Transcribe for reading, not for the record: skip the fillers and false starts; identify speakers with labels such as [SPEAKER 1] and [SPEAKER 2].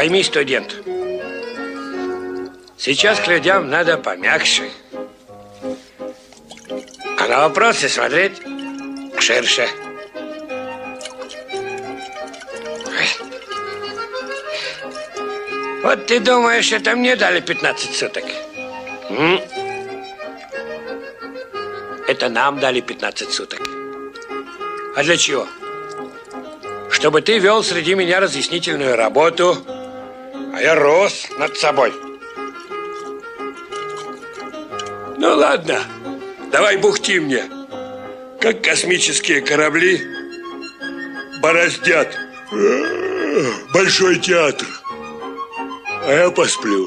[SPEAKER 1] Пойми, студент, сейчас к людям надо помягче, а на вопросы смотреть ширше. Вот ты думаешь, это мне дали 15 суток? Это нам дали 15 суток. А для чего? Чтобы ты вел среди меня разъяснительную работу, а я рос над собой. Ну ладно, давай бухти мне, как космические корабли бороздят Большой театр. А я посплю.